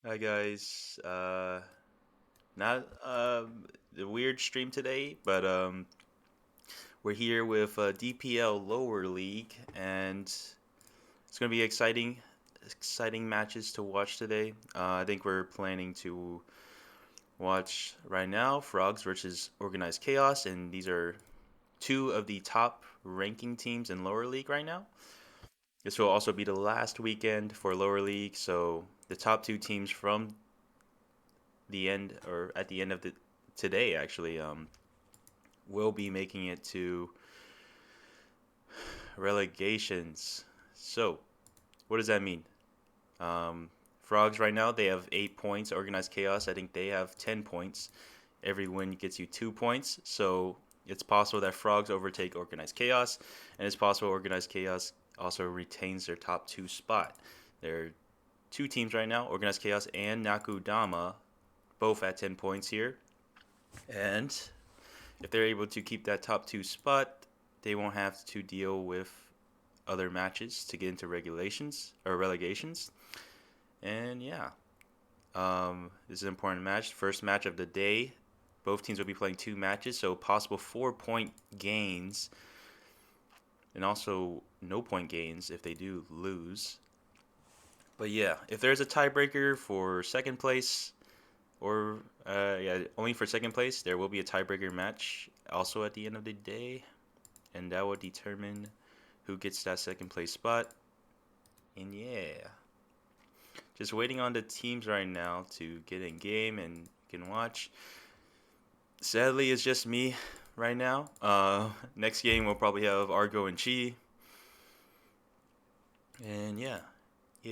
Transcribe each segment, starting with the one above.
Hi guys. Not the weird stream today, but we're here with DPL lower league, and it's gonna be exciting matches to watch today. I think we're planning to watch right now Frogs versus Organized Chaos, and these are two of the top ranking teams in lower league right now. This will also be the last weekend for lower league, so the top two teams from the end or at the end of the today actually will be making it to relegations. So, what does that mean? Frogs right now they have 8 points. Organized Chaos, I think they have 10 points. Every win gets you 2 points. So it's possible that Frogs overtake Organized Chaos, and it's possible Organized Chaos also retains their top two spot. There are two teams right now, Organized Chaos and Nakudama, both at 10 points here. And if they're able to keep that top two spot, they won't have to deal with other matches to get into regulations or relegations. And yeah, this is an important match. First match of the day. Both teams will be playing two matches, so possible 4 point gains, and also no point gains if they do lose. But yeah, if there's a tiebreaker for second place, or yeah, only for second place, there will be a tiebreaker match also at the end of the day, and that will determine who gets that second place spot. And yeah, just waiting on the teams right now to get in game and you can watch. Sadly, it's just me right now. Next game we'll probably have Argo and Chi, and yeah. But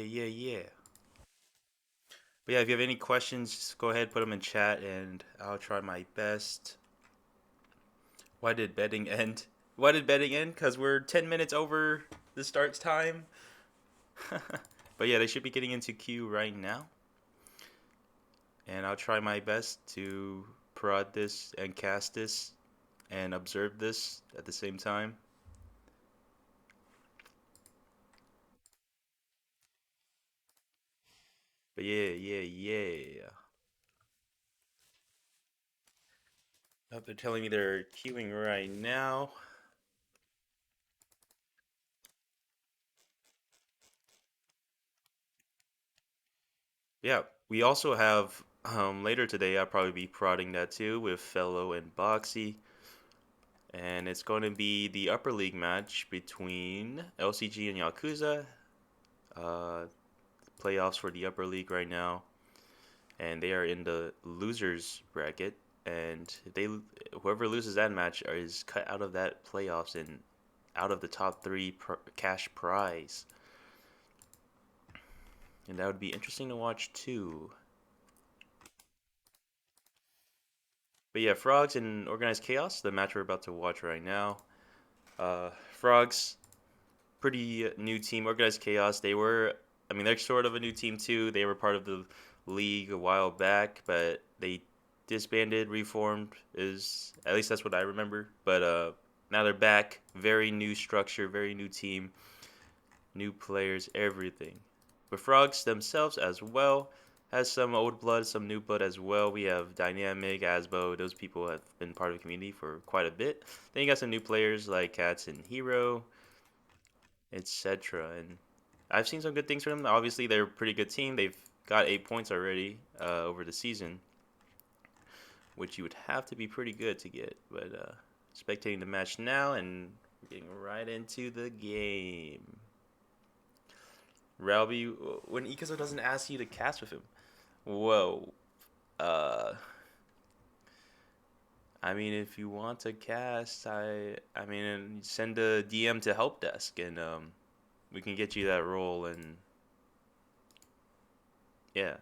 yeah, if you have any questions, just go ahead put them in chat, and I'll try my best. Why did betting end? Why did betting end? Cause we're 10 minutes over the start time. But yeah, they should be getting into queue right now. And I'll try my best to prod this and cast this and observe this at the same time. But yeah. Oh, they're telling me they're queuing right now. Yeah, we also have later today. I'll probably be prodding that too with Fellow and Boxy, and it's going to be the upper league match between LCG and Yakuza. Uh, Playoffs for the upper league right now, and they are in the losers bracket. And they whoever loses that match is cut out of that playoffs and out of the top three cash prize. And that would be interesting to watch too. But yeah, Frogs and Organized Chaos, the match we're about to watch right now. Frogs, pretty new team. Organized Chaos, I mean, they're sort of a new team too. They were part of the league a while back, but they disbanded, reformed, is at least that's what I remember. But now they're back. Very new structure, very new team, new players, everything. But Frogs themselves as well has some old blood, some new blood as well. We have Dynamic, Asbo. Those people have been part of the community for quite a bit. Then you got some new players like Cats and Hero, etc. And I've seen some good things from them. Obviously, they're a pretty good team. They've got 8 points already over the season, which you would have to be pretty good to get. But spectating the match now and getting right into the game. Ralby, when Ikazo doesn't ask you to cast with him, whoa. Uh, I mean, if you want to cast, I mean, send a DM to help desk, and we can get you that role. And yeah,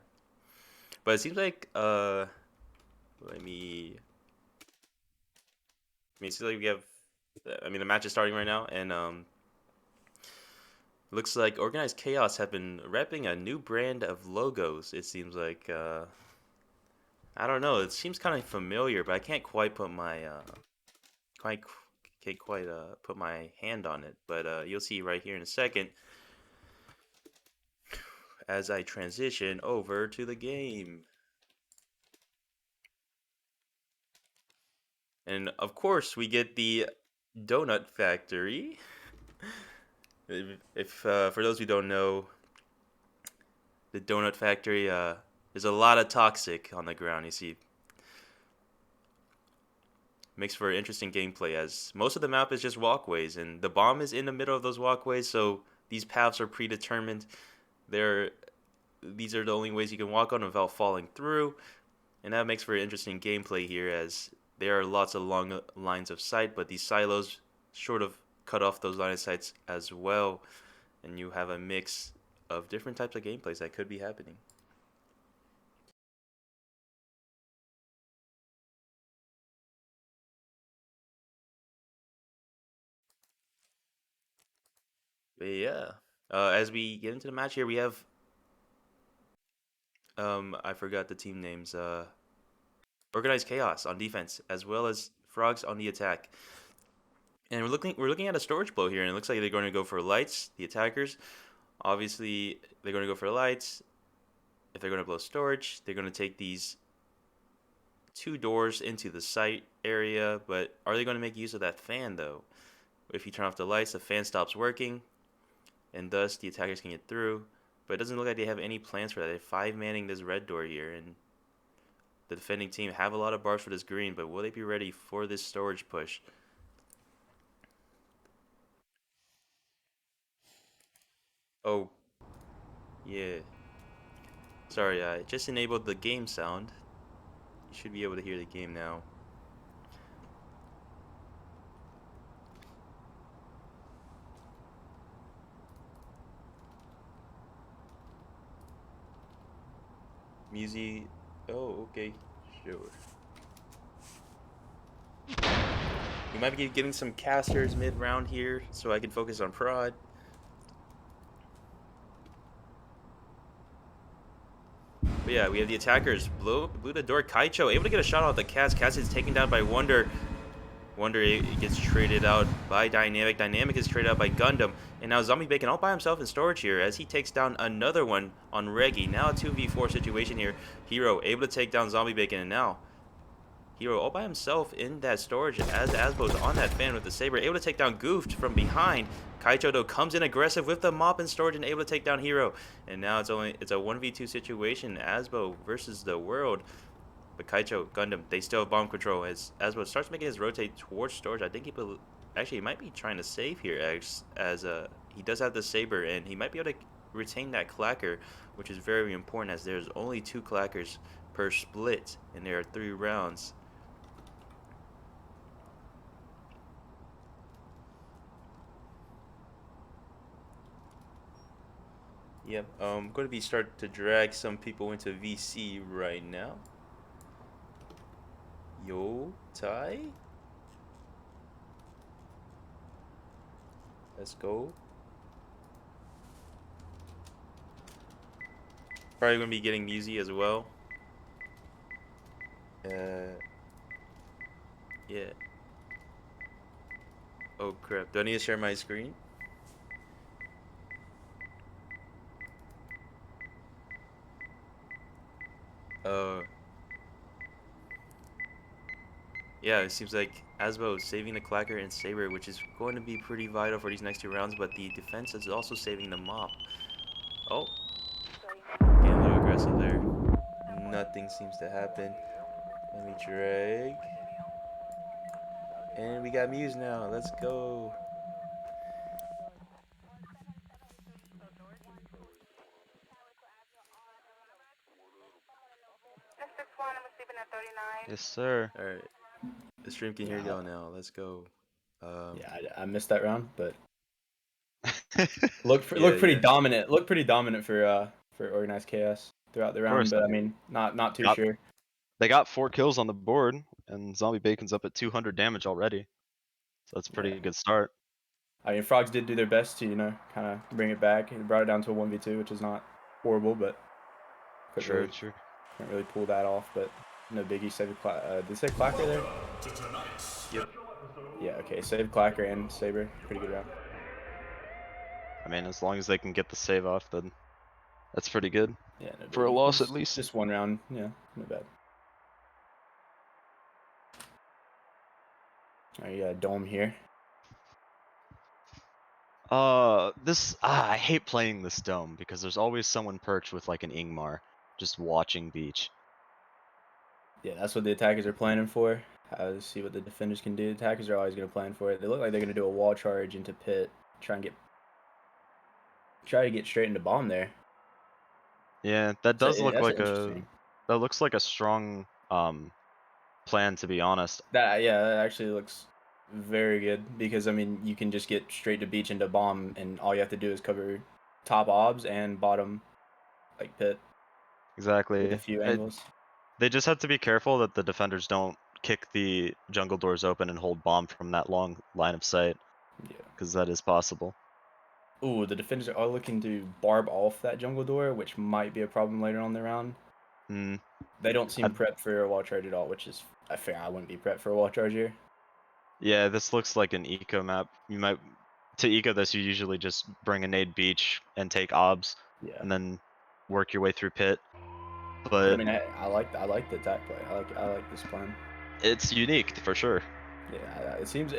but it seems like let me. I mean, it seems like we have. I mean, the match is starting right now, and looks like Organized Chaos have been repping a new brand of logos. It seems like I don't know. It seems kind of familiar, but I can't quite put my quite can't quite put my hand on it. But you'll see right here in a second. as I transition over to the game. And of course, we get the donut factory. If for those who don't know, the donut factory, there's a lot of toxic on the ground. You see, makes for interesting gameplay as most of the map is just walkways, and the bomb is in the middle of those walkways. So these paths are predetermined. They're these are the only ways you can walk on without falling through, and that makes for interesting gameplay here as there are lots of long lines of sight, but these silos sort of cut off those line of sights as well, and you have a mix of different types of gameplays that could be happening. But yeah, as we get into the match here, we have I forgot the team names. Organized Chaos on defense, as well as Frogs on the attack. And we're looking at a storage blow here, and it looks like they're going to go for lights. The attackers, obviously, they're going to go for lights. If they're going to blow storage, they're going to take these two doors into the site area. But are they going to make use of that fan though? If you turn off the lights, the fan stops working, and thus the attackers can get through. But it doesn't look like they have any plans for that. They're 5-manning this red door here, and the defending team have a lot of bars for this green, but will they be ready for this storage push? Oh, yeah. Sorry, I just enabled the game sound. You should be able to hear the game now. Music. Oh, okay. Sure. We might be getting some casters mid-round here, so I can focus on prod. But yeah, we have the attackers. Blew the door. Kaicho able to get a shot off the cast. Cast is taken down by Wonder. Wonder gets traded out by Dynamic. Dynamic is traded out by Gundam. And now Zombie Bacon all by himself in storage here as he takes down another one on Reggie. Now a 2v4 situation here. Hero able to take down Zombie Bacon, and now Hero all by himself in that storage as Asbo's on that fan with the saber, able to take down Goofed from behind. Kaicho though comes in aggressive with the mop and storage and able to take down Hero. And now it's a 1v2 situation, Asbo versus the world. But Kaicho, Gundam, they still have bomb control as Asbo starts making his rotate towards storage. I think he might be trying to save here as he does have the saber and he might be able to retain that clacker, which is very important as there's only 2 clackers per split and there are 3 rounds. Yep, I'm going to be starting to drag some people into VC right now. Yo, Tai. Let's go. Probably going to be getting Musi as well. Yeah. Oh crap, do I need to share my screen? Yeah, it seems like Asbo is saving the Clacker and Saber, which is going to be pretty vital for these next 2 rounds, but the defense is also saving the mop. Oh, getting a little aggressive there. Nothing seems to happen. Let me drag. And we got Muse now. Let's go. Yes, sir. Alright. The stream can hear y'all now. Let's go. Yeah, I missed that round, but looked pretty dominant. Looked pretty dominant for Organized Chaos throughout the round, but I mean, not too sure. They got 4 kills on the board, and Zombie Bacon's up at 200 damage already. So that's a pretty good start. I mean, Frogs did do their best to, kind of bring it back. He brought it down to a 1v2, which is not horrible, but True. Can't really pull that off, but no biggie. Save did it say Clacker there? Yep. Yeah, okay. Save Clacker and Saber. Pretty good round. I mean, as long as they can get the save off, then That's pretty good. Yeah, no For a biggie. loss, at least. Just 1 round. Yeah, not bad. Alright, you got a dome here. I hate playing this dome because there's always someone perched with like an Ingmar, just watching beach. Yeah, that's what the attackers are planning for. See what the defenders can do. Attackers are always going to plan for it. They look like they're going to do a wall charge into pit, try to get straight into bomb there. Yeah, that So does look that's like interesting. that looks like a strong plan, to be honest. That actually looks very good because I mean you can just get straight to beach into bomb, and all you have to do is cover top obs and bottom like pit Exactly. with a few angles. They just have to be careful that the defenders don't kick the jungle doors open and hold bomb from that long line of sight, Yeah. because that is possible. Ooh, the defenders are looking to barb off that jungle door, which might be a problem later on the round. Hmm. They don't seem prepped for a wall charge at all, which is fair. I wouldn't be prepped for a wall charge here. Yeah, this looks like an eco map. You might to eco this, you usually just bring a nade beach and take obs, Yeah. and then work your way through pit. I But mean, I like the attack play. I like this plan. it's unique for sure. Yeah, it seems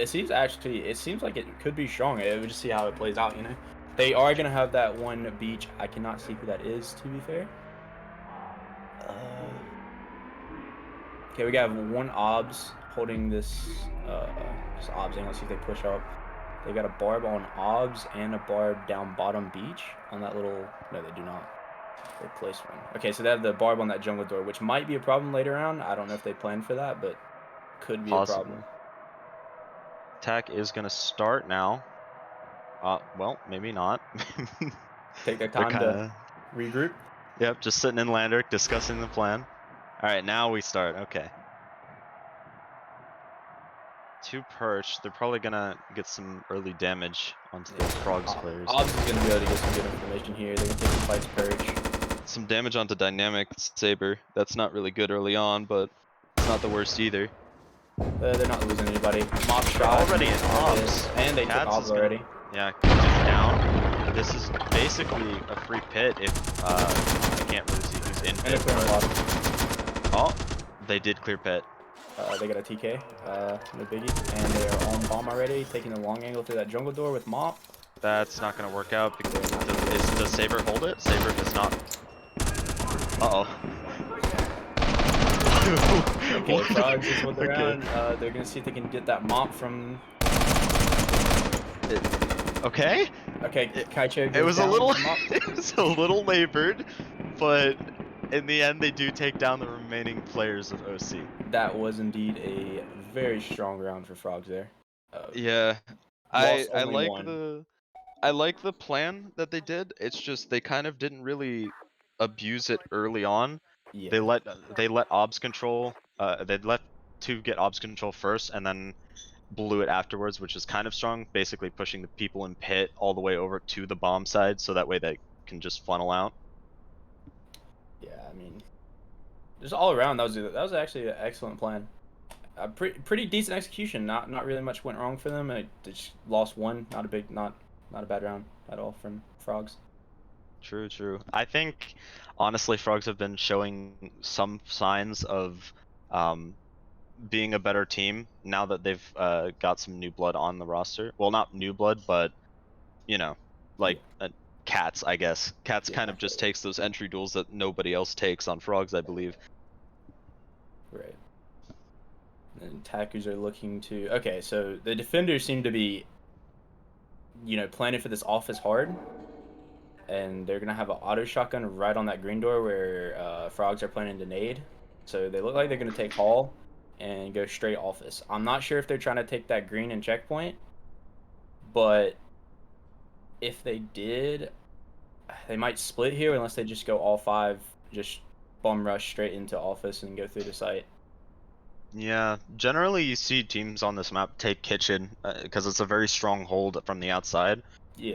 like it could be strong. We'll just see how it plays out. You know, they are gonna have that one beach. I cannot see who that is. To be fair. Okay, we got one obs holding this. Just obsing. Let's see if they push up. They got a barb on obs and a barb down bottom beach on that little. No, they do not. They placed one. Okay, so they have the barb on that jungle door, which might be a problem later on. I don't know if they planned for that, but could be a problem. Attack is gonna start now. Well, maybe not. Take their They're time kind to of. regroup. Yep, just sitting in Lander discussing the plan. All right, now we start. Okay. Two perch. They're probably gonna get some early damage onto the frogs players. Obs is gonna be able to get some good information here. They're gonna take some fights perch. Some damage onto dynamic saber. That's not really good early on, but it's not the worst either. They're not losing anybody. Mob They're shot already in obs. and they took Cats obs is gonna, already. Yeah, Cats is down. This is basically a free pit if I can't really see who's in And pit. they're clearing bottom. Oh, they did clear pit. They got a TK, no biggie, and they are on bomb already, taking the long angle through that jungle door with Mop. That's not gonna work out because does Saber hold it? Saber does not. Uh-oh. Okay, frogs is what they're on. They're gonna see if they can get that Mop from. Okay. Okay, Kaicho goes It was down a little. with Mop. It was a little labored, but in the end they do take down the remaining players of OC. That was indeed a very strong round for frogs there. Yeah, Lost I only like one. I like the plan that they did. It's just they kind of didn't really abuse it early on. Yeah. They let obs control. They let two get obs control first, and then blew it afterwards, which is kind of strong. Basically pushing the people in pit all the way over to the bomb side, so that way they can just funnel out. Yeah, I mean, just all around that was actually an excellent plan. Pretty decent execution. Not really much went wrong for them. They just lost one. Not a bad round at all from frogs. True. I think honestly, frogs have been showing some signs of being a better team now that they've got some new blood on the roster. Well, not new blood, but you know, like Cats, I guess. Cats kind of just takes those entry duels that nobody else takes on frogs, I believe. Right. And attackers are looking to. Okay, so the defenders seem to be, planning for this office hard, and they're gonna have an auto shotgun right on that green door where frogs are planning to nade. So they look like they're gonna take hall and go straight office. I'm not sure if they're trying to take that green and checkpoint, but if they did, they might split here unless they just go all five, just bum rush straight into office and go through the site. Yeah, generally you see teams on this map take kitchen because it's a very strong hold from the outside,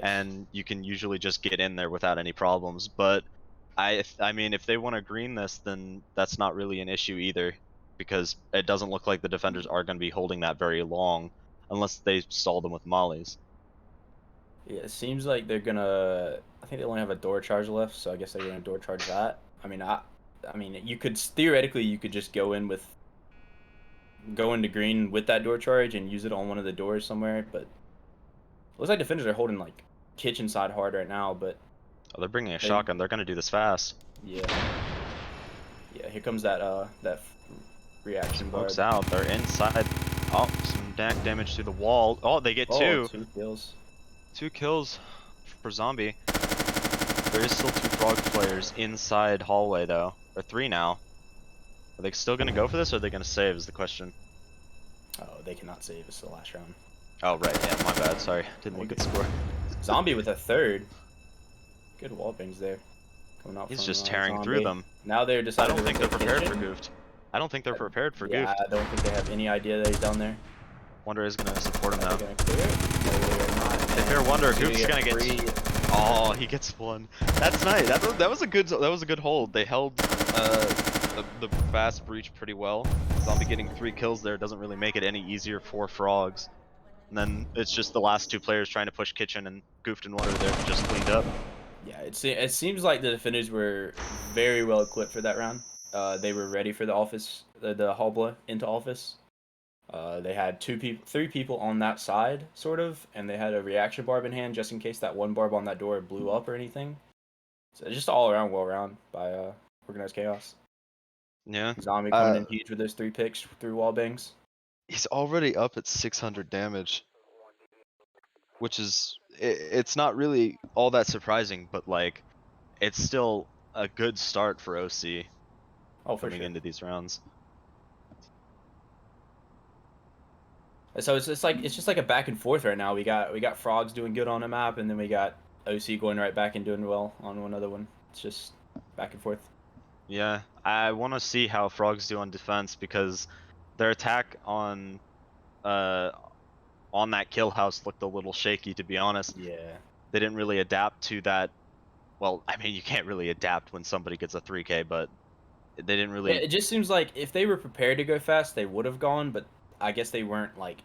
and you can usually just get in there without any problems. But I mean, if they want to green this, then that's not really an issue either, because it doesn't look like the defenders are going to be holding that very long unless they stall them with mollies. Yeah, it seems like they're gonna. I think they only have a door charge left, so I guess they're gonna door charge that. I mean, you could theoretically you could just go into green with that door charge and use it on one of the doors somewhere. But looks like defenders are holding like kitchen side hard right now. But Oh, they're bringing a they, shotgun. They're gonna do this fast. yeah, yeah. Here comes that reaction Smokes barb. out. They're inside. Oh, some damage through the wall. Oh, they get Oh, two. 2 kills. 2 kills for zombie. There is still 2 frog players inside hallway though. Or 3 now. Are they still gonna go for this or are they gonna save is the question. Oh, they cannot save. It's the last round. Oh right, yeah, my bad, sorry. Didn't look at score. Zombie with a third. Good wall bangs there. Coming out He's from just tearing through Zombie. them. Now they're I deciding don't to think they're rotate prepared for kitchen. Goofed. I don't think they're prepared for Yeah, Goofed. I don't think they have any idea that he's down there. Wonder is gonna support him Are now. they gonna clear it? No, they're not. If they're Wonder, He's Goof's gonna get. free. Oh, he gets one. That's nice. That was a good hold. They held the fast breach pretty well. Zombie getting 3 kills there doesn't really make it any easier for frogs. And then it's just the last 2 players trying to push kitchen and Goofed and Wonder there just cleaned up. Yeah, it seems like the defenders were very well equipped for that round. They were ready for the office, the Hobla into office. They had 3 people on that side, sort of, and they had a reaction barb in hand just in case that one barb on that door blew up or anything. So just all around well round by Organized Chaos. Yeah. Zombie coming in huge with those 3 picks through wall bangs. He's already up at 600 damage, which is it's not really all that surprising, but like it's still a good start for OC Oh, for coming sure. into these rounds. So it's just like a back and forth right now. We got frogs doing good on a map, and then we got OC going right back and doing well on another one. It's just back and forth. Yeah, I want to see how frogs do on defense because their attack on that kill house looked a little shaky, to be honest. Yeah. They didn't really adapt to that. Well, I mean, you can't really adapt when somebody gets a 3K, but they didn't Yeah, really. it just seems like if they were prepared to go fast, they would have gone, but I guess they weren't like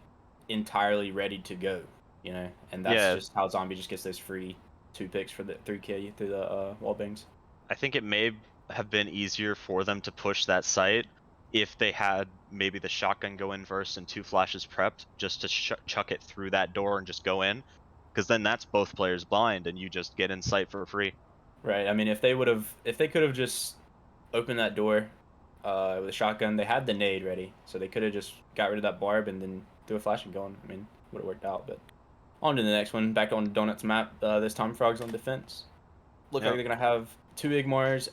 entirely ready to go, you know. And that's Yeah, just how Zombie just gets those free 2 picks for the 3K through the wall bangs. I think it may have been easier for them to push that site if they had maybe the shotgun go in first and 2 flashes prepped just to chuck it through that door and just go in, because then that's both players blind and you just get in sight for free. Right. I mean, if they could have just opened that door with a shotgun, they had the nade ready, so they could have just got rid of that barb and then threw a flash and going. I mean, would have worked out. But on to the next one. Back on Donuts map. This time, frogs on defense. Look like Yep. they're gonna have 2 Igmars,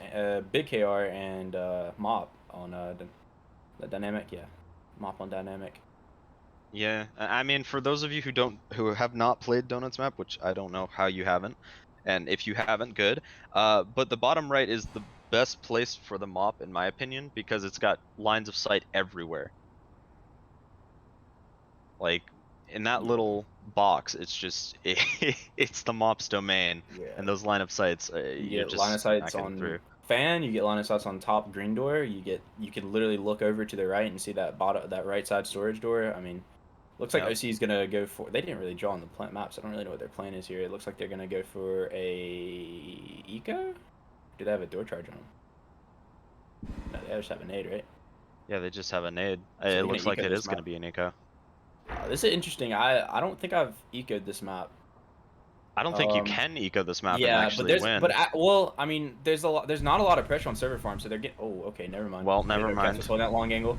big KR, and Mop on the dynamic. Yeah, Mop on dynamic. Yeah, I mean, for those of you who have not played Donuts map, which I don't know how you haven't, and if you haven't, good. But the bottom right is the best place for the mop, in my opinion, because it's got lines of sight everywhere. Like in that Yeah. little box, it's just it's the mop's domain, Yeah. and those line of sights, You you're get line of just not sights getting on through. fan. You get line of sights on top green door. You can literally look over to the right and see that right side storage door. I mean, looks like Yep. OC is gonna go for. They didn't really draw on the plant maps. I don't really know what their plan is here. It looks like they're gonna go for a eco. Do they have a door charge on them? No, they just have a nade, right? Yeah, they just have a nade. So It they're looks gonna like eco it this is going to map. be an eco. This is interesting. I don't think I've ecoed this map. I don't think you can eco this map and Yeah, but actually win. well, I mean, there's not a lot of pressure on server farm, so they're getting. Oh, okay, never mind. Well, I didn't never know Cats was mind. holding that long angle.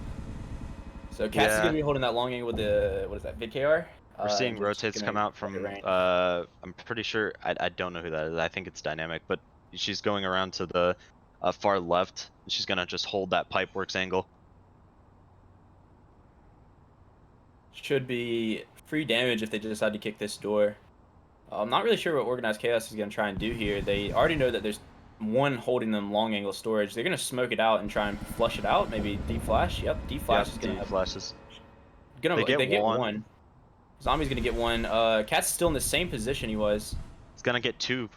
So Cats is Yeah. gonna be holding that long angle with the what is that, vid KR? We're seeing And just rotates gonna come out try to from, range. I'm pretty sure, I don't know who that is. I think it's Dynamic, but she's going around to the far left. She's going to just hold that Pipeworks angle. Should be free damage if they just decide to kick this door. I'm not really sure what Organized Chaos is gonna try and do here. They already know that there's one holding them long angle storage. They're gonna smoke it out and try and flush it out. Maybe deep flash. Yep, deep flash Yep, is gonna flashes. they get one. one. Zombie's gonna get one. Cat's still in the same position he was. It's going to get 2.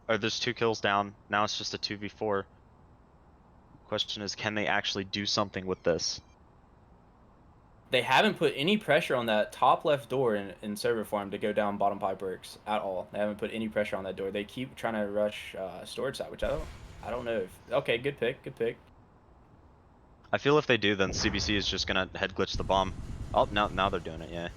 Or there's 2 kills down. Now it's just a 2v4. Question is, can they actually do something with this? they haven't put any pressure on that top left door in server farm to go down bottom pipeworks at all. They haven't put any pressure on that door. They keep trying to rush storage side, which I don't know if. Okay, good pick, good pick. I feel if they do, then CBC is just gonna head glitch the bomb. Oh, now they're doing it. Yeah.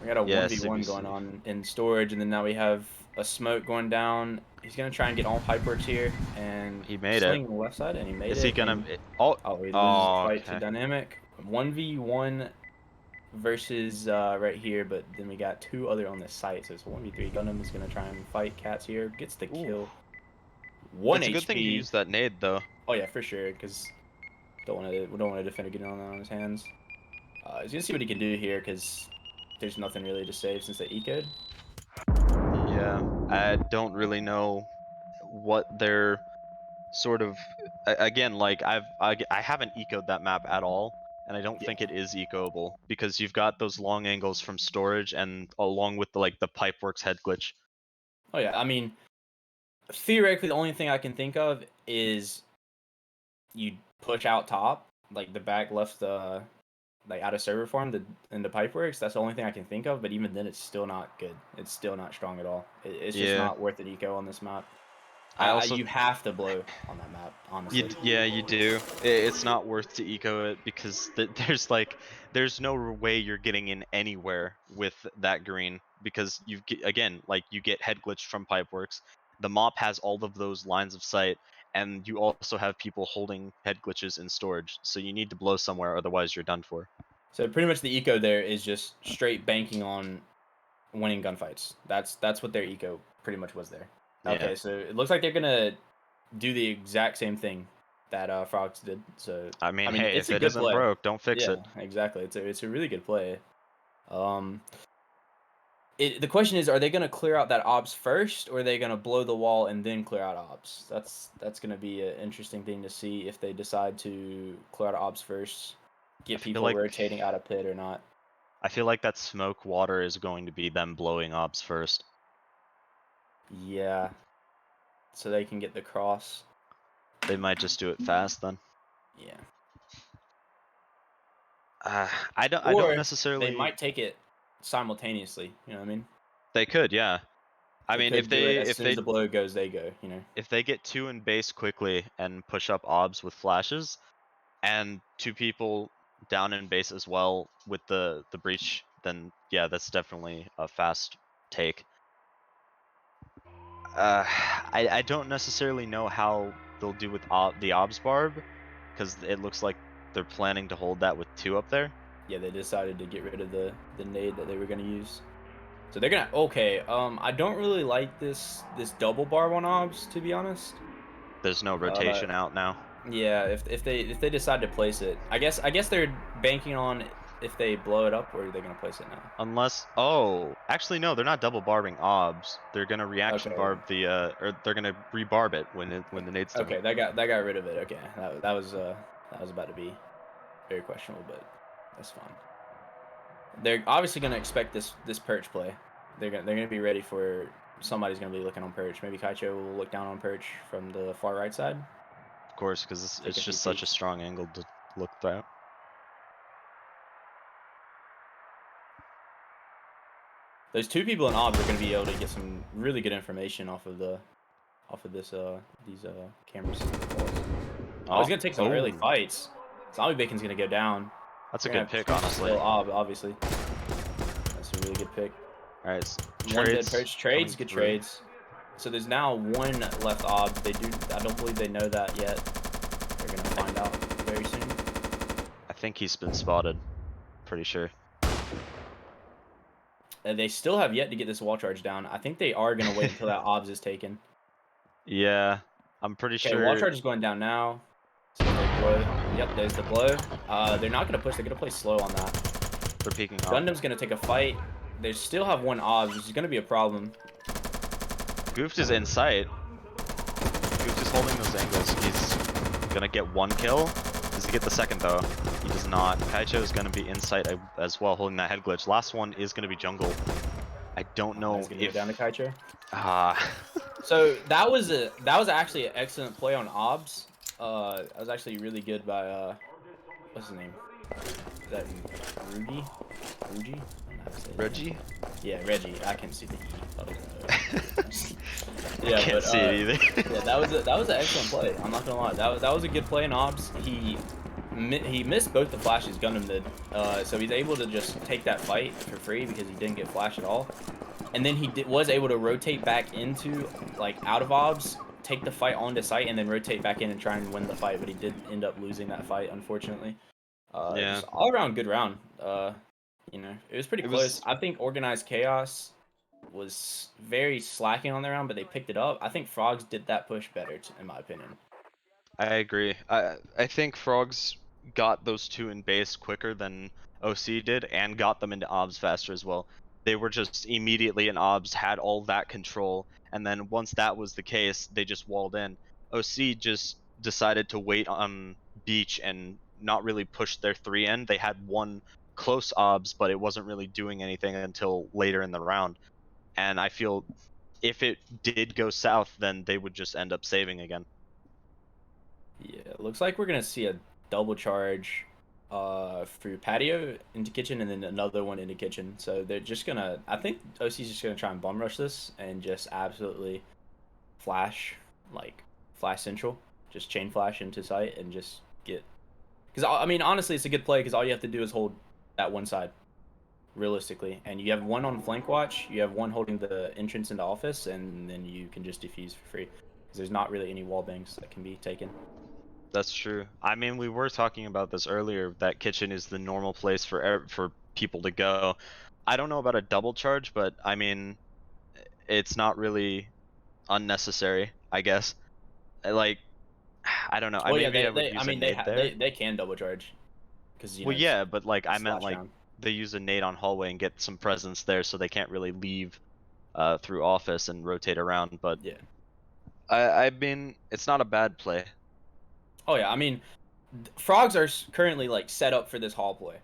We got a Yeah, 1v1 CBC. going on in storage, and then now we have a smoke going down. He's gonna try and get all pipeworks here, and He made swinging it. the left side, and he made Is it. he gonna? and- Oh, Oh, he loses oh, fight to okay. dynamic. 1v1 versus right here, but then we got 2 other on this site, so it's 1v3. Gundam is gonna try and fight Cats here, gets the Ooh. kill. 1 It's a HP. good thing you used that nade though. Oh yeah, for sure, because we don't want a defender getting on that on his hands. He's gonna see what he can do here, because there's nothing really to save since they ecoed. Yeah, I don't really know what they're sort of. Again, like I haven't ecoed that map at all, and I don't Yeah. think it is ecoable because you've got those long angles from storage and along with the pipeworks head glitch. Oh yeah, I mean, theoretically, the only thing I can think of is you push out top, like the back left, like out of server farm into pipeworks. That's the only thing I can think of. But even then, it's still not good. It's still not strong at all. It's just Yeah. not worth it eco on this map. I also You have to blow on that map, honestly. Yeah, you do. It's not worth to eco it because there's no way you're getting in anywhere with that green because you get head glitched from pipeworks. The mop has all of those lines of sight, and you also have people holding head glitches in storage. So you need to blow somewhere, otherwise you're done for. So pretty much the eco there is just straight banking on winning gunfights. That's what their eco pretty much was there. Yeah. Okay, so it looks like they're gonna do the exact same thing that Frogs did. So I mean, hey, it's if a it good isn't play. broke, don't fix Yeah, it. exactly. It's a really good play. The question is, are they gonna clear out that obs first, or are they gonna blow the wall and then clear out obs? That's gonna be an interesting thing to see if they decide to clear out obs first, I get feel people like rotating out of pit or not. I feel like that smoke water is going to be them blowing obs first. Yeah, so they can get the cross. They might just do it fast then. Yeah. I don't Or necessarily. they might take it simultaneously. You know what I mean? They could, yeah. I They mean, could do it as soon as the blow goes, they go. You know. if they get 2 in base quickly and push up obs with flashes, and 2 people down in base as well with the breach, then yeah, that's definitely a fast take. I don't necessarily know how they'll do with the obs barb, because it looks like they're planning to hold that with 2 up there. Yeah, they decided to get rid of the nade that they were gonna use. So they're gonna okay. I don't really like this double barb on obs, to be honest. There's no rotation out now. Yeah, if they decide to place it, I guess they're banking on if they blow it up, or are they gonna place it now? Unless, actually no, they're not double barbing obs. They're gonna reaction Okay. barb the or they're gonna rebarb it when the nade's done. Okay, that got rid of it. Okay, that was about to be very questionable, but that's fine. They're obviously gonna expect this perch play. They're gonna be ready for somebody's gonna be looking on perch. Maybe Kaicho will look down on perch from the far right side. Of course, because Take it's a few just such a peeks. strong angle to look through. Those 2 people in obs are gonna be able to get some really good information off of this these cameras. I was gonna take some early fights. Zombie Bacon's gonna go down. That's a They're good gonna pick, honestly. kill Ob, obviously. That's a really good pick. All right, One dead trades. perch. Trades, good through. trades. So there's now 1 left Ob. I don't believe they know that yet. They're gonna find out very soon. I think he's been spotted. Pretty sure. They still have yet to get this wall charge down. I think they are gonna wait until that Obs is taken. Yeah, I'm pretty Okay, sure. wall charge is going down now. So they blow. Yep, there's the blow. They're not gonna push. They're gonna play slow on that. They're peeking up. Gundam's gonna take a fight. They still have 1 Obs, which is gonna be a problem. Goofed is in sight. Goofed is holding those angles. He's gonna get 1 kill. Does he get the second though? He does not. Kaicho is gonna be in sight as well, holding that head glitch. Last one is gonna be jungle. I don't know He's gonna if. go down to Kaicho. So that was actually an excellent play on Obs. That was actually really good by what's his name? Is that Rugi? Rugi? I don't know how to say his name. Reggie? Yeah, Reggie. I can see the E. I can't see it either. Yeah, that was an excellent play. I'm not gonna lie. That was a good play in Obs. He missed both the flashes, gunned him mid. So he's able to just take that fight for free because he didn't get flash at all. And then he was able to rotate back into, like, out of Obs, take the fight onto site, and then rotate back in and try and win the fight. But he did end up losing that fight, unfortunately. Yeah. Just all around good round. You know, it was pretty It close. was- I think Organized Chaos was very slacking on their round, but they picked it up. I think Frogs did that push better, in my opinion. I agree. I think Frogs got those two in base quicker than OC did, and got them into obs faster as well. They were just immediately in obs, had all that control, and then once that was the case, they just walled in. OC just decided to wait on beach and not really push their 3 in. They had one close obs, but it wasn't really doing anything until later in the round. And I feel if it did go south, then they would just end up saving again. Yeah, it looks like we're gonna see a double charge through patio into kitchen and then another one into kitchen. So they're just gonna, I think OC's just gonna try and bum rush this and just absolutely flash, like flash central, just chain flash into site and just get, because I mean honestly it's a good play because all you have to do is hold that one side realistically, and you have one on flank watch, you have one holding the entrance into office, and then you can just defuse for free because there's not really any wall bangs that can be taken. That's true. I mean, we were talking about this earlier, that kitchen is the normal place for people to go. I don't know about a double charge, but I mean, it's not really unnecessary, I guess. Like, I don't know. Oh yeah, Maybe I would they I use a mean nade there. they can double charge because you know Well, yeah, but like I it's meant slash like down. they use a nade on hallway and get some presence there, so they can't really leave through office and rotate around. But Yeah. I mean, it's not a bad play. Oh yeah, I mean, frogs are currently like set up for this hall play.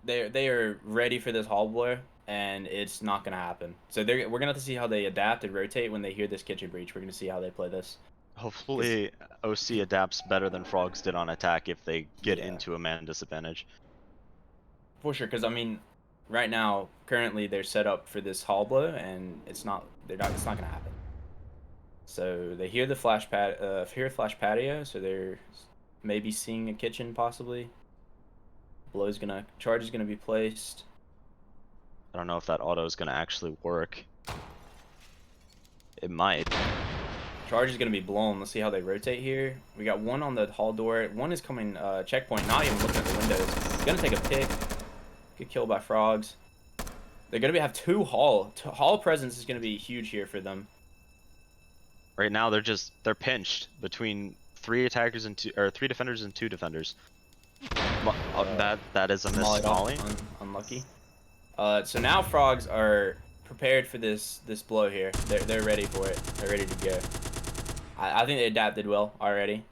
They are ready for this hall play, and it's not gonna happen. So we're gonna have to see how they adapt and rotate when they hear this kitchen breach. We're gonna see how they play this. Hopefully, OC adapts better than Frogs did on attack if they get Yeah. into a man disadvantage. For sure, because I mean, right now, currently they're set up for this hall blow, and it's not. They're not. It's not gonna happen. So they hear the hear flash patio, so they're maybe seeing a kitchen possibly. Charge is gonna be placed. I don't know if that auto is going to actually work. It might. Charge is gonna be blown. Let's see how they rotate here. We got one on the hall door. One is coming checkpoint, not even looking at the windows. Gonna take a pick. Good kill by Frogs. They're gonna have two hall presence is gonna be huge here for them. Right now they're pinched between 3 attackers and 3 defenders and 2 defenders. That is a miss molly. Unlucky. So now Frogs are prepared for this blow here. They're ready for it. They're ready to go. I think they adapted well already.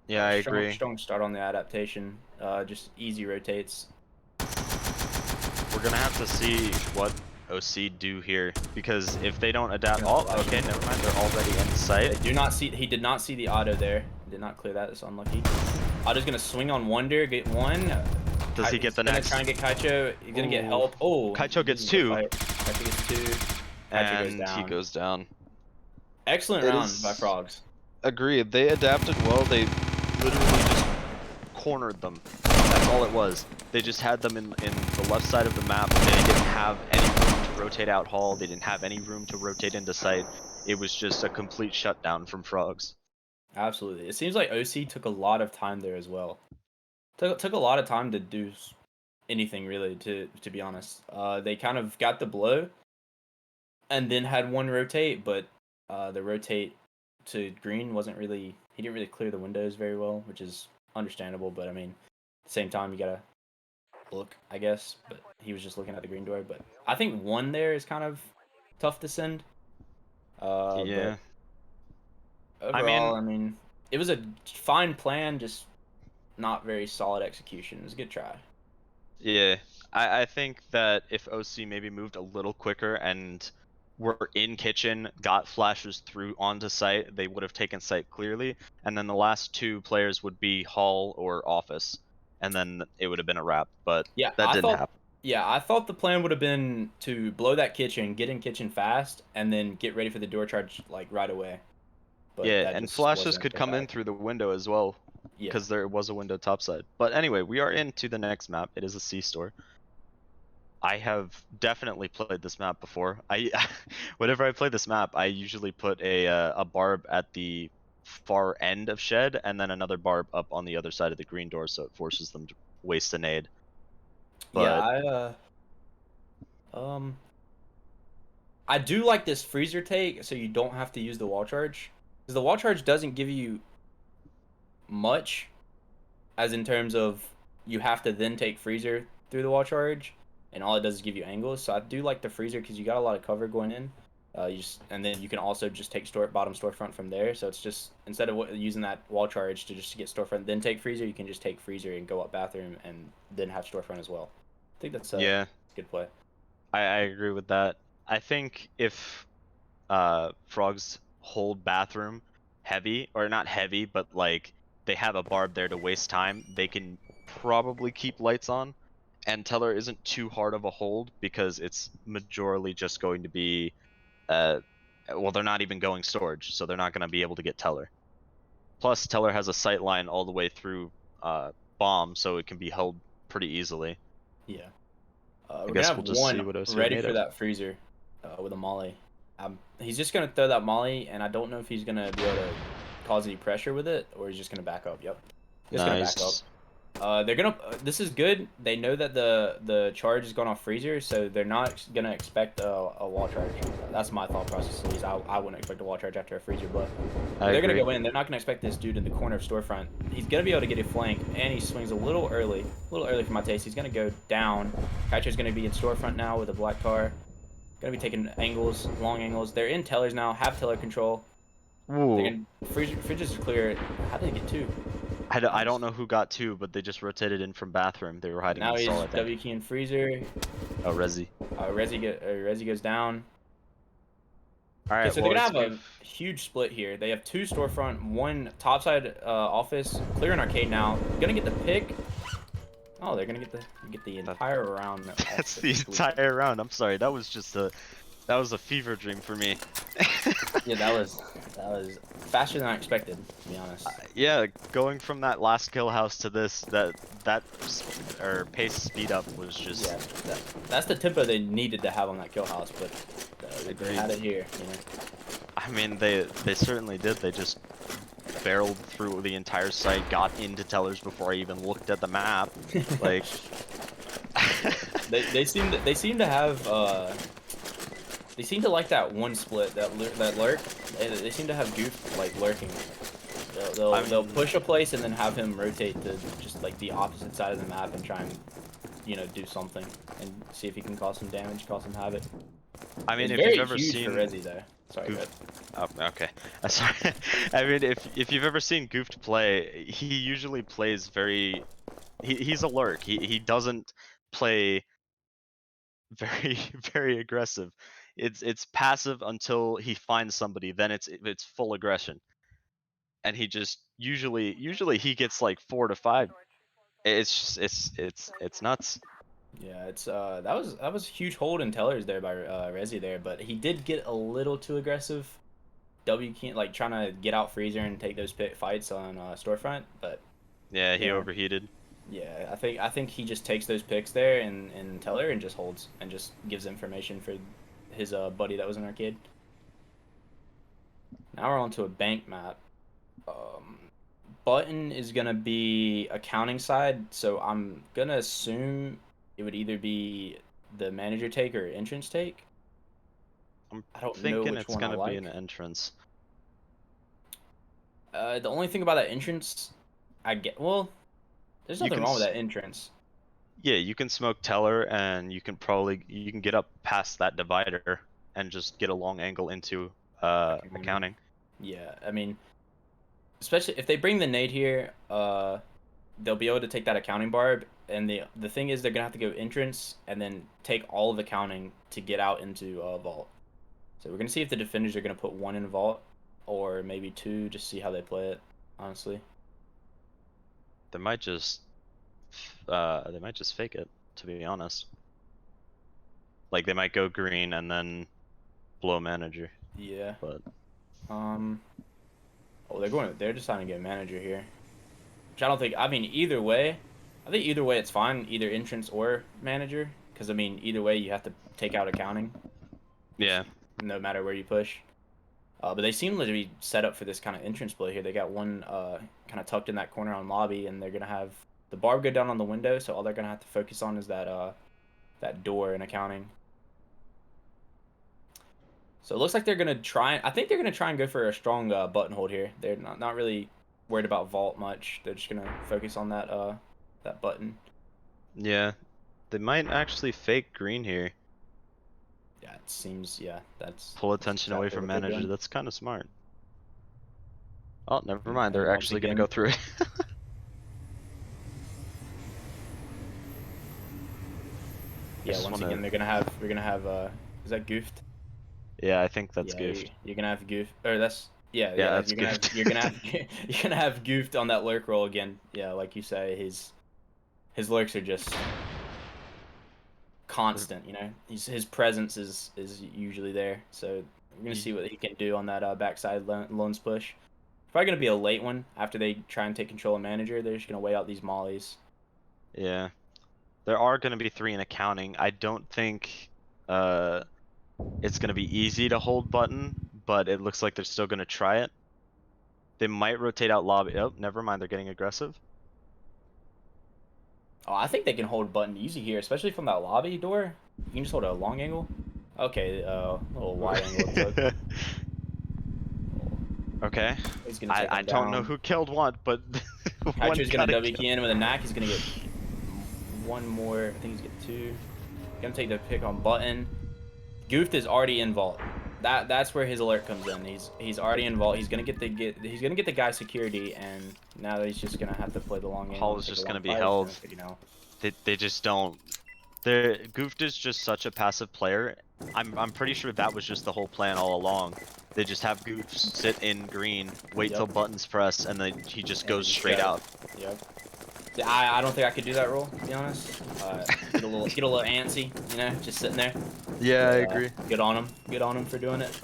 Yeah, I agree. Strong start on the adaptation. Just easy rotates. We're gonna have to see what OC do here, because if they don't adapt, oh, okay, never mind. They're already in sight. He did not see the auto there. Did not clear that. It's unlucky. Auto's gonna swing on Wonder, get one. Does he get the next? Try and get Kaicho. He's gonna get help. Oh, Kaicho gets 2. Kaicho gets 2. And he goes down. Excellent round by Frogs. Agreed. They adapted well. They literally just cornered them. That's all it was. They just had them in the left side of the map. They didn't have any room to rotate out hall. They didn't have any room to rotate into site. It was just a complete shutdown from Frogs. Absolutely. It seems like OC took a lot of time there as well. Took a lot of time to do anything really, to be honest. They kind of got the blow and then had one rotate, but the rotate to green wasn't really, he didn't really clear the windows very well, which is understandable, but I mean, at the same time you gotta look, I guess. But he was just looking at the green door. But I think one there is kind of tough to send. Yeah. But overall, I mean, it was a fine plan, just not very solid execution. It was a good try. Yeah, I think that if OC maybe moved a little quicker and were in kitchen, got flashes through onto site, they would have taken site clearly, and then the last 2 players would be hall or office, and then it would have been a wrap. But Yeah, that didn't happen. Yeah, I thought the plan would have been to blow that kitchen, get in kitchen fast, and then get ready for the door charge like right away. But Yeah, that and just flashes wasn't could the come in fact. through the window as well, Yeah. because there was a window topside. But anyway, we are into the next map. It is a C store. I have definitely played this map before. Whenever I play this map, I usually put a barb at the far end of shed, and then another barb up on the other side of the green door, so it forces them to waste a nade. Yeah, But um I do like this freezer take, so you don't have to use the wall charge. Because the wall charge doesn't give you much, as in terms of you have to then take freezer through the wall charge, and all it does is give you angles. So I do like the freezer because you got a lot of cover going in. And then you can also just take bottom storefront from there. So it's just instead of using that wall charge to just get storefront, then take freezer, you can just take freezer and go up bathroom and then have storefront as well. I think that's a yeah, good play. I agree with that. I think if frogs hold bathroom heavy, or not heavy, but like they have a barb there to waste time, they can probably keep lights on. And Teller isn't too hard of a hold because it's majorly just going to be, well, they're not even going storage, so they're not going to be able to get Teller. Plus, Teller has a sight line all the way through bomb, so it can be held pretty easily. Yeah. I We're gonna guess have we'll just see one what OCR ready made for of. that freezer with a molly. He's just gonna throw that molly, and I don't know if he's gonna be able to cause any pressure with it, or he's just gonna back up. Yep, just gonna back up. Nice. They're gonna. This is good. They know that the charge is going off freezer, so they're not gonna expect a wall charge. That's my thought process. At least I wouldn't expect a wall charge after a freezer, but they're gonna go in. They're not gonna expect this dude in the corner of storefront. He's gonna be able to get a flank, and he swings a little early for my taste. He's gonna go down. Kaicho's gonna be in storefront now with a black car. Gonna be taking angles, long angles. They're in tellers now. Have teller control. They're Ooh. gonna fridges are clear. How did they get 2? I don't know who got 2, but they just rotated in from bathroom. They were hiding Now in he's stall, I think. W key and freezer. Oh, Resi. Resi goes down. All right, Okay, so well, they're it's gonna have a huge split here. They have 2 storefront, 1 topside office, clear an arcade now. Gonna get the pick. Oh, they're gonna get the entire round. That's the entire round. I'm sorry, that was a fever dream for me. Yeah, that was faster than I expected, to be honest. Yeah, going from that last kill house to this, that pace speed up was just. Yeah, that's the tempo they needed to have on that kill house, but they had it here. You know? I mean, they certainly did. They just barreled through the entire site, got into tellers before I even looked at the map. Like, they seem to have they seem to like that one split, that lurk. They seem to have Goof like lurking. They'll push a place and then have him rotate to just like the opposite side of the map and try and do something and see if he can cause some damage, cause some havoc. I mean, it's if you've ever huge seen for Resi though. Sorry, Goof... Oh, okay. Sorry. I mean, if you've ever seen Goofed play, he usually plays very. He's a lurk. He doesn't play very very aggressive. It's passive until he finds somebody. Then it's full aggression. And he just usually he gets like 4 to 5. It's just, it's nuts. Yeah, it's that was a huge hold in tellers there by Resi there, but he did get a little too aggressive. W can't like trying to get out freezer and take those fights on storefront, but Yeah, he overheated. Yeah, I think he just takes those picks there in teller and just holds and just gives information for his buddy that was in arcade. Now we're on to a bank map. Button is gonna be accounting side, so I'm gonna assume it would either be the manager take or entrance take. I don't know Thinking which it's one I gonna like. be an entrance. The only thing about that entrance, there's nothing wrong with that entrance. Yeah, you can smoke teller, and you can get up past that divider and just get a long angle into accounting. Yeah, I mean, especially if they bring the nade here, they'll be able to take that accounting barb, and the thing is they're gonna have to go entrance and then take all of accounting to get out into vault. So we're gonna see if the defenders are gonna put one in vault, or maybe two, just see how they play it. Honestly, They might just fake it, to be honest. Like they might go green and then blow manager. yeah. But Oh, they're deciding to get manager here, which I don't think. I mean, either way, I think either way it's fine, either entrance or manager, because I mean, either way you have to take out accounting, yeah, no matter where you push. But they seem to be set up for this kind of entrance play here. They got one kind of tucked in that corner on lobby, and they're gonna have the barb go down on the window. So all they're gonna have to focus on is that door in accounting. So it looks like they're gonna try. I think they're gonna try and go for a strong button hold here. They're not really worried about vault much. They're just gonna focus on that button. yeah. They might actually fake green here. Yeah, it seems. Yeah, that's Pull attention away exactly from what they're manager. doing. That's kind of smart. Oh, never mind. And They're once actually gonna again, go through it. yeah, once again they're gonna have. We're gonna have. Is that goofed? Yeah, I think that's Yeah, goofed. you're gonna have goof, or that's Yeah, that's you're gonna have goofed. you're gonna have you're gonna have goofed on that lurk roll again. Yeah, like you say, his lurks are just constant. You know, his presence is usually there. So we're gonna see what he can do on that backside loans push. Probably gonna be a late one after they try and take control of manager. They're just gonna weigh out these mollies. Yeah. There are gonna be 3 in accounting. I don't think it's gonna be easy to hold button, but it looks like they're still gonna try it. They might rotate out lobby. Oh, never mind. They're getting aggressive. Oh, I think they can hold button easy here, especially from that lobby door. You can just hold a long angle. Okay, a little wide angle. It took. Okay. He's gonna take I him don't know down. who killed one, but one Hydra's gonna gotta W kill. key in with a knack. He's gonna get one more. I think he's gonna get two. Gonna take the pick on button. Goofed is already in vault. That's where his alert comes in. He's already in vault. He's gonna get the guy security, and now he's just gonna have to play the long Hall angle. is Take just a gonna long be fire held. sprint, you know. They just don't. They're Goofed is just such a passive player. I'm pretty sure that was just the whole plan all along. They just have Goof sit in green, wait till Yep. buttons press, and then he just And goes you straight gotta- out. Yep. See, I don't think I could do that role, to be honest. Get a little antsy, you know, just sitting there. Yeah, But, I agree. Good on him for doing it.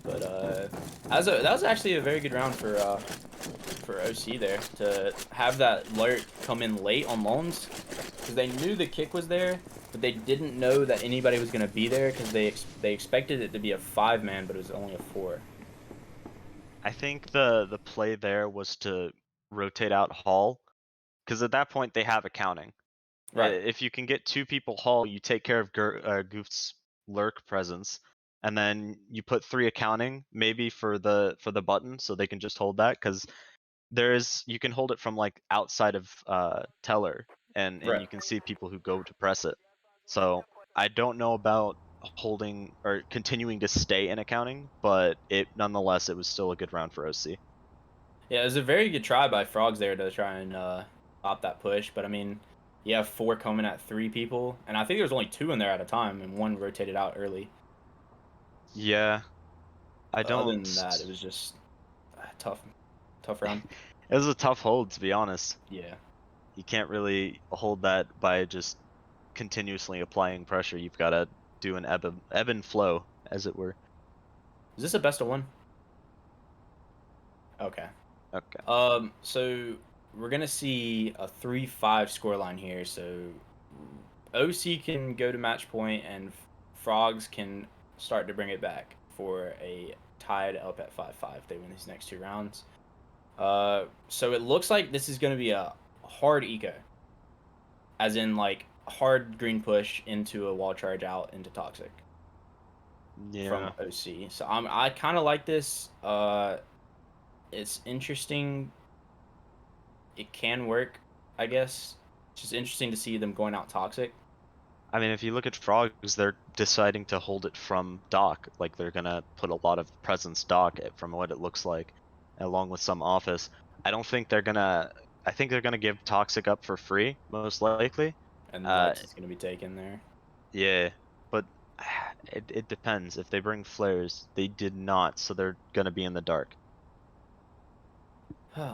But that was actually a very good round for OC there to have that alert come in late on loans, because they knew the kick was there, but they didn't know that anybody was gonna be there because they expected it to be a 5-man, but it was only a 4. I think the play there was to rotate out Hall, because at that point they have accounting. Right. If you can get 2 people Hall, you take care of Goof's lurk presence, and then you put 3 accounting maybe for the button, so they can just hold that, because you can hold it from like outside of teller, and Right. you can see people who go to press it. So I don't know about holding or continuing to stay in accounting, but nonetheless it was still a good round for OC. Yeah, it was a very good try by Frogs there to try and stop that push, but I mean, you have 4 coming at 3 people, and I think there was only 2 in there at a time, and 1 rotated out early. Yeah, I Other don't. than that, it was just tough round. It was a tough hold, to be honest. Yeah. You can't really hold that by just continuously applying pressure. You've got to do an ebb and flow, as it were. Is this a best of 1? Okay. Okay. So we're gonna see a 3-5 scoreline here. So OC can go to match point, and Frogs can start to bring it back for a tied up at 5-5. They win these next 2 rounds. So it looks like this is gonna be a hard eco, as in like hard green push into a wall charge out into toxic. Yeah. From OC. So I kind of like this. It's interesting. It can work, I guess. It's just interesting to see them going out toxic. I mean, if you look at Frogs, they're deciding to hold it from dock. Like, they're gonna put a lot of presence dock from what it looks like, along with some office. I don't think they're gonna. I think they're gonna give Toxic up for free, most likely. And Lex is going to be taken there. Yeah, but It depends. If they bring flares, they did not, so they're gonna be in the dark.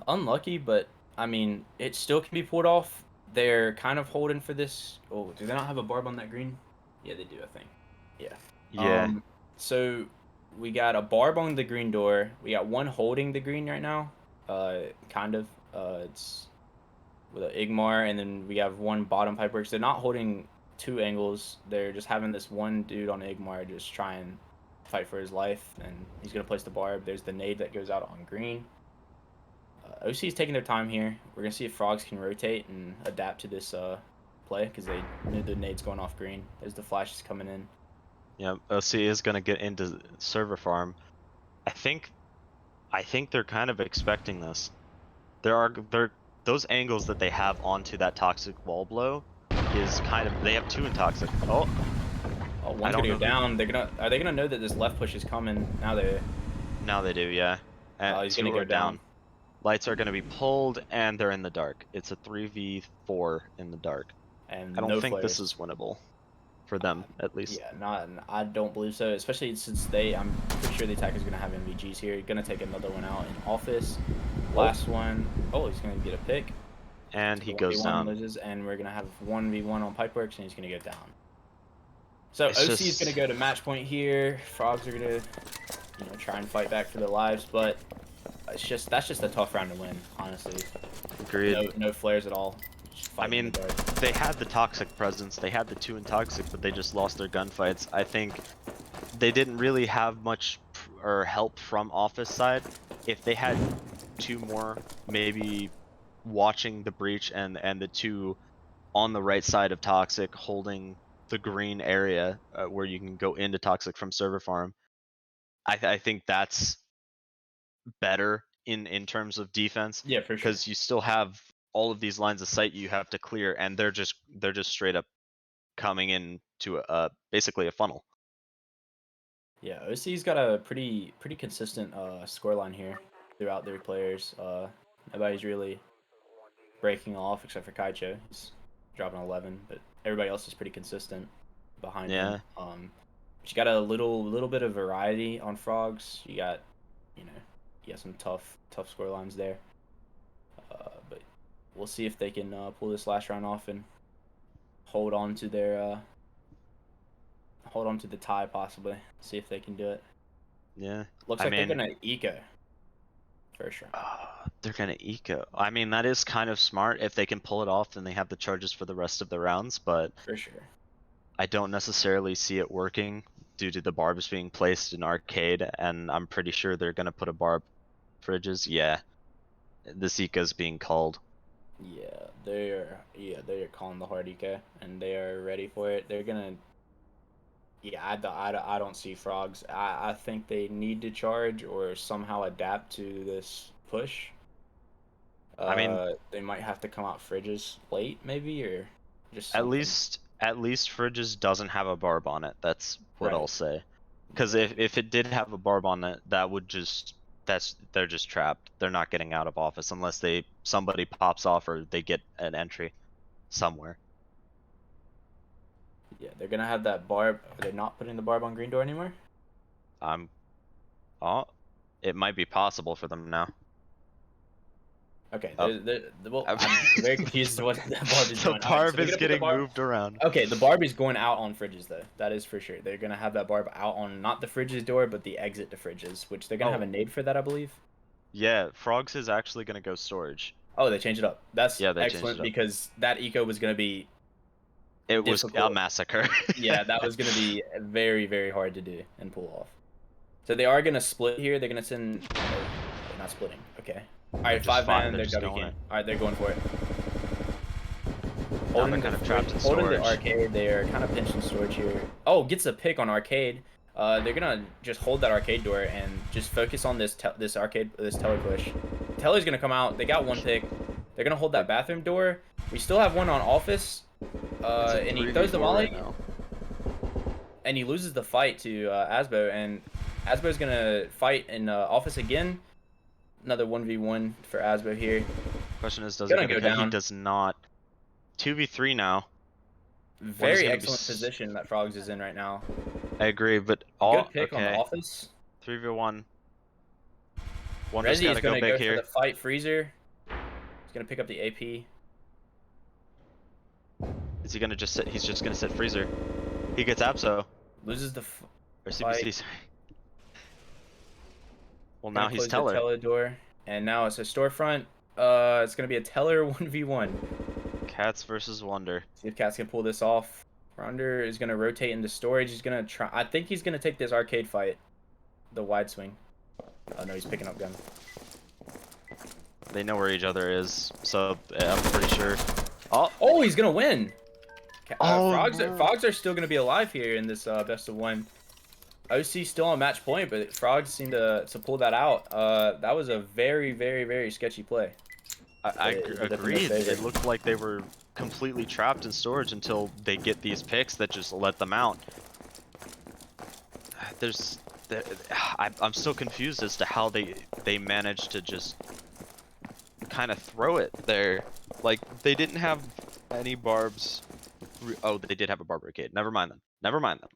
Unlucky, but I mean, it still can be pulled off. They're kind of holding for this. Oh, do they not have a barb on that green? Yeah, they do, I think. Yeah. Yeah. So we got a barb on the green door. We got one holding the green right now. Kind of. It's with an Igmar, and then we have one bottom pipeworks. They're not holding two angles. They're just having this one dude on Igmar just try and fight for his life, and he's gonna place the barb. There's the nade that goes out on green. OC is taking their time here. We're gonna see if frogs can rotate and adapt to this play because they knew the nade's going off green. There's the flashes coming in. Yeah, OC is gonna get into server farm. I think they're kind of expecting this. Those angles that they have onto that toxic wall blow is kind of, they have two in toxic. Oh, One's gonna go down. Are they gonna know that this left push is coming? Now they do, yeah. And he's two gonna go are down. Lights are gonna be pulled, and they're in the dark. It's a 3v4 in the dark. And I don't no think flares. this is winnable for them, at least. Yeah, I don't believe so. Especially since I'm pretty sure the attacker's gonna have MVGs here. Gonna take another one out in office. Last one. Oh, he's gonna get a pick. And he goes down. Loses, and we're gonna have 1v1 on pipeworks, and he's gonna go down. So It's OC is gonna go to match point here. Frogs are gonna, try and fight back for their lives, but that's just a tough round to win, honestly. Agreed. No flares at all. I mean, they had the toxic presence, they had the two in toxic, but they just lost their gunfights. I think they didn't really have much or help from office side. If they had two more, maybe watching the breach and the two on the right side of toxic holding the green area where you can go into toxic from server farm, I think that's better in terms of defense. Yeah, for sure. Because you still have all of these lines of sight you have to clear, and they're just straight up coming in to basically a funnel. Yeah, OC's got a pretty consistent scoreline here throughout their players. Nobody's really breaking off except for Kaicho. He's dropping 11, but everybody else is pretty consistent behind him. But you got a little bit of variety on frogs. You got some tough score lines there. But we'll see if they can pull this last round off and hold on to the tie possibly. See if they can do it. Yeah. Looks like they're gonna eco. For sure. They're gonna eco. I mean, that is kind of smart. If they can pull it off, then they have the charges for the rest of the rounds, but for sure. I don't necessarily see it working due to the barbs being placed in arcade, and I'm pretty sure they're gonna put a barb fridges. Yeah. This eco's being called. Yeah, they're calling the hard eco, and they are ready for it. They're gonna. Yeah, I don't see frogs. I think they need to charge or somehow adapt to this push. I mean, they might have to come out fridges late, maybe, or just something. At least fridges doesn't have a barb on it. That's what I'll say. Because if it did have a barb on it, that would they're just trapped. They're not getting out of office unless somebody pops off or they get an entry somewhere. Yeah, they're gonna have that barb. Are they not putting the barb on green door anymore? It might be possible for them now. Okay, well, I'm very confused as to what the barb is doing. The barb is getting moved around. Okay, the barb is going out on fridges, though. That is for sure. They're going to have that barb out on not the fridges door, but the exit to fridges, which they're going to have a nade for that, I believe. Yeah, Frogs is actually going to go storage. Oh, they changed it up. That's excellent because that eco was going to be difficult. Was a massacre. Yeah, that was going to be very, very hard to do and pull off. So they are going to split here. They're going to send... they're not splitting. Okay. All right, 5-man. They're going. All right, they're going for it. Holding the arcade. They are kind of pinching storage here. Oh, gets a pick on arcade. They're gonna just hold that arcade door and just focus on this teller push. Teller's gonna come out. They got one pick. They're gonna hold that bathroom door. We still have one on office. And he throws the volley. And he loses the fight to Asbo, and Asbo's gonna fight in office again. Another 1v1 for Asbo here. Question is, does he go down? He does not. 2v3 now. Very gonna be excellent position that Frogs is in right now. I agree, but all Good pick on the okay. office. 3v1. Wonder's Rezi gotta is gonna go big go here. for the fight Freezer. He's gonna pick up the AP. Is he gonna just sit? He's just gonna sit Freezer. He gets Abso. Loses the Or fight. CBC, sorry. Well, Gonna now he's close Teller. the Teller door. And now it's a storefront. It's gonna be a Teller 1v1. Cats versus Wonder. See if Cats can pull this off. Wonder is gonna rotate into storage. He's gonna try. I think he's gonna take this arcade fight. The wide swing. Oh no, he's picking up gun. They know where each other is, so yeah, I'm pretty sure. Oh, he's gonna win. Oh, Frogs are still gonna be alive here in this best of one. OC still on match point, but Frogs seem to pull that out. That was a very, very, very sketchy play. I agree. It looked like they were completely trapped in storage until they get these picks that just let them out. I'm still confused as to how they managed to just kind of throw it there. Like, they didn't have any barbs. Oh, they did have a barb arcade. Never mind them. Never mind them.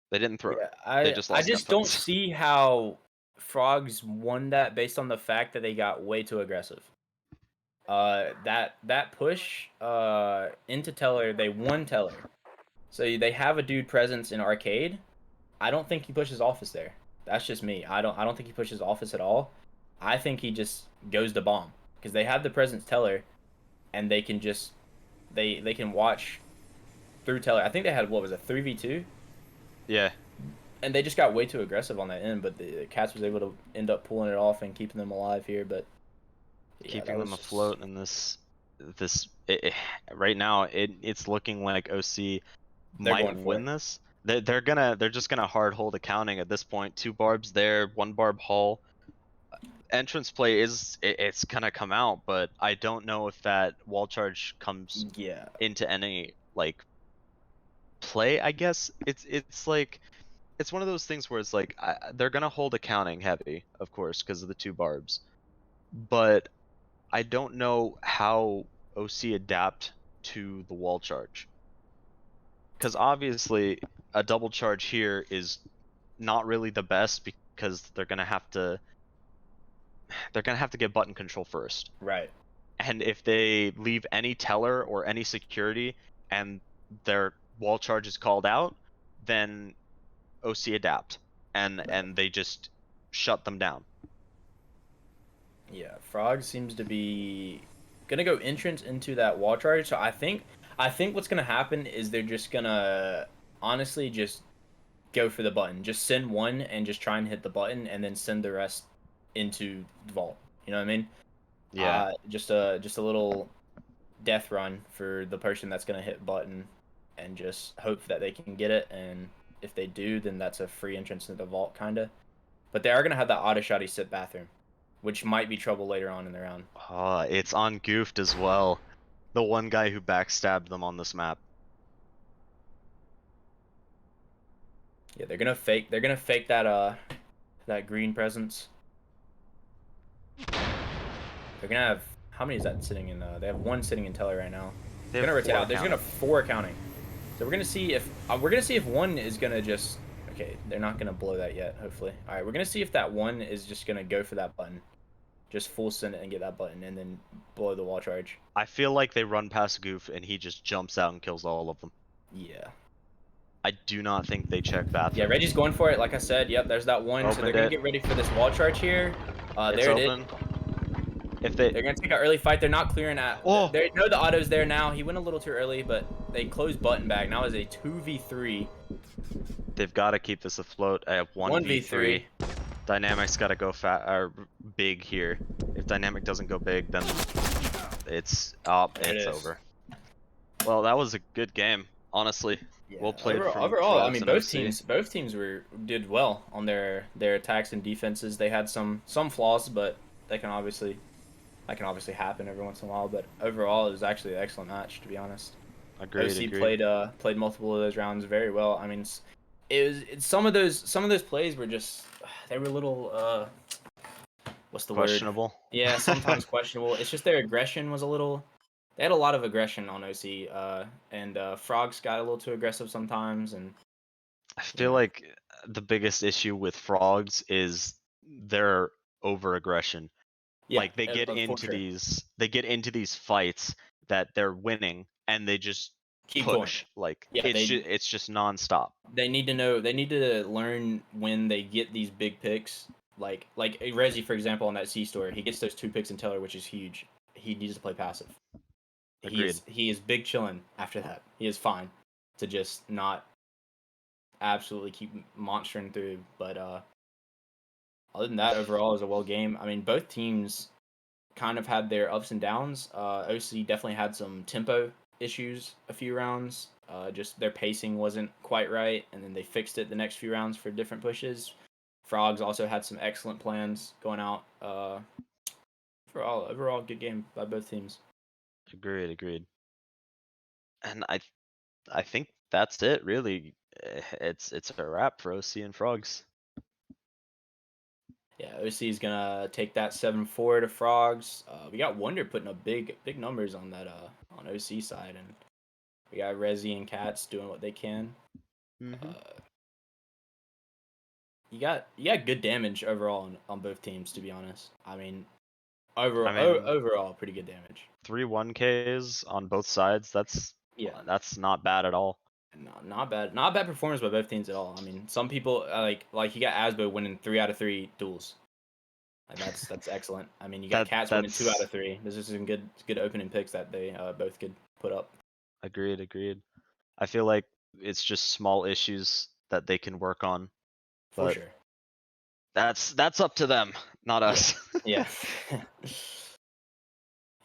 They didn't throw it. They just lost I just don't gunfights. see how Frogs won that based on the fact that they got way too aggressive. That push into Teller, they won Teller. So they have a dude presence in arcade. I don't think he pushes office there. That's just me. I don't think he pushes office at all. I think he just goes to bomb because they have the presence Teller, and they can just they can watch through Teller. I think they had, what was it, 3v2? Yeah. And they just got way too aggressive on that end, but the Cats was able to end up pulling it off and keeping them alive here. But yeah, keeping them afloat in right now, it's looking like OC might win this. They're just gonna hard hold accounting at this point. 2 barbs there, 1 barb hull. Entrance play it's gonna come out, but I don't know if that wall charge comes into any like play. I guess it's like it's one of those things where it's like they're gonna hold accounting heavy, of course, because of the 2 barbs, but I don't know how OC adapt to the wall charge, because obviously a double charge here is not really the best because they're gonna have to get button control first. Right. And if they leave any teller or any security and their wall charge is called out, then OC adapt and they just shut them down. Yeah, Frog seems to be gonna go entrance into that wall charge. So I think what's gonna happen is they're just gonna honestly just go for the button. Just send one and just try and hit the button, and then send the rest into the vault. You know what I mean? Yeah. Just a little death run for the person that's gonna hit button, and just hope that they can get it. And if they do, then that's a free entrance into the vault, kinda. But they are gonna have that auto shotty sit bathroom, which might be trouble later on in the round. It's on Goofed as well. The one guy who backstabbed them on this map. Yeah, they're gonna fake that that green presence. They're gonna have, how many is that sitting in? They have 1 sitting in Teller right now. They're gonna rotate out. There's gonna 4 counting. So we're gonna see if 1 is gonna just, okay, they're not gonna blow that yet. Hopefully. All right, we're gonna see if that 1 is just gonna go for that button, just full send it and get that button, and then blow the wall charge. I feel like they run past Goof and he just jumps out and kills all of them. Yeah. I do not think they check bathroom. Yeah, Reggie's going for it. Like I said, yep, there's that 1. So they're gonna get ready for this wall charge here. There it is. If they're gonna take an early fight, they're not clearing at. Oh, they know the auto's there now. He went a little too early, but they closed button back. Now is a 2v3. They've got to keep this afloat at 1v3. Dynamic's got to go big here. If Dynamic doesn't go big, then it's over. Well, that was a good game, honestly. Yeah. Well played. Overall, I mean, both teams did well on their attacks and defenses. They had some flaws, but that can obviously happen every once in a while. But overall, it was actually an excellent match, to be honest. Agreed. Played multiple of those rounds very well. I mean, some of those plays were just, they were a little what's the questionable. word? Yeah, sometimes questionable. It's just their aggression was a little they had a lot of aggression on OC, and Frogs got a little too aggressive sometimes, and I you feel know, like the biggest issue with Frogs is their over aggression. yeah, Like for sure. they get into these fights that they're winning and they just Keep going. push. Like Yeah, it's just nonstop. they need to know, they need to learn when they get these big picks. Like Rezi, for example, on that C store, he gets those 2 picks in Teller, which is huge. He needs to play passive. Agreed. He is big chilling after that. He is fine to just not absolutely keep monstering through. But other than that, overall, it was a well game. I mean, both teams kind of had their ups and downs. OC definitely had some tempo issues a few rounds. Just their pacing wasn't quite right, and then they fixed it the next few rounds for different pushes. Frogs also had some excellent plans going out. Overall, good game by both teams. Agreed. And I think that's it really. It's a wrap for OC and Frogs. Yeah, OC is gonna take that 7-4 to Frogs. We got Wonder putting up big numbers on that on OC side, and we got Rezi and Cats doing what they can. Mm-hmm. You got good damage overall on both teams, to be honest. I mean, overall pretty good damage. 3 1Ks on both sides. That's not bad at all. Not bad. Not bad performance by both teams at all. I mean, some people like you got Asbo winning 3 out of 3 duels. Like that's excellent. I mean, you got Cats winning 2 out of 3. This is some good opening picks that they both could put up. Agreed. I feel like it's just small issues that they can work on. For But sure. that's up to them, not us. Yeah. Yeah,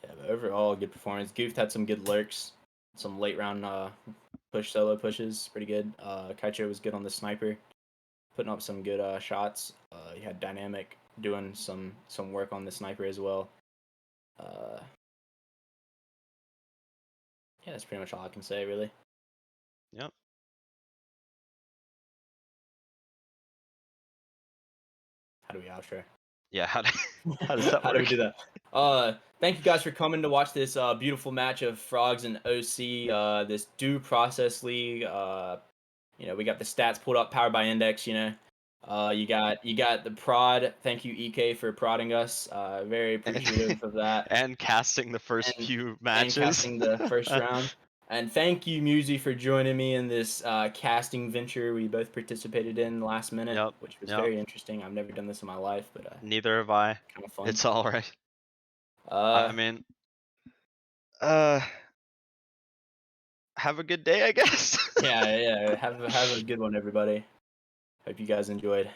but overall, good performance. Goof had some good lurks, some late round solo pushes, pretty good. Kaicho was good on the sniper, putting up some good shots. You had Dynamic doing some work on the sniper as well. Yeah, that's pretty much all I can say, really. Yep. How do we outro? Yeah, how does that work? How do we do that? Thank you guys for coming to watch this beautiful match of Frogs and OC. This due process league. We got the stats pulled up, powered by Index. You got the prod. Thank you, EK, for prodding us. Very appreciative of that. And casting the first few matches. And casting the first round. And thank you, Musi, for joining me in this casting venture we both participated in last minute, which was very interesting. I've never done this in my life, but neither have I. Kind of fun. It's all right. I mean, have a good day, I guess. Yeah. Have a good one, everybody. Hope you guys enjoyed.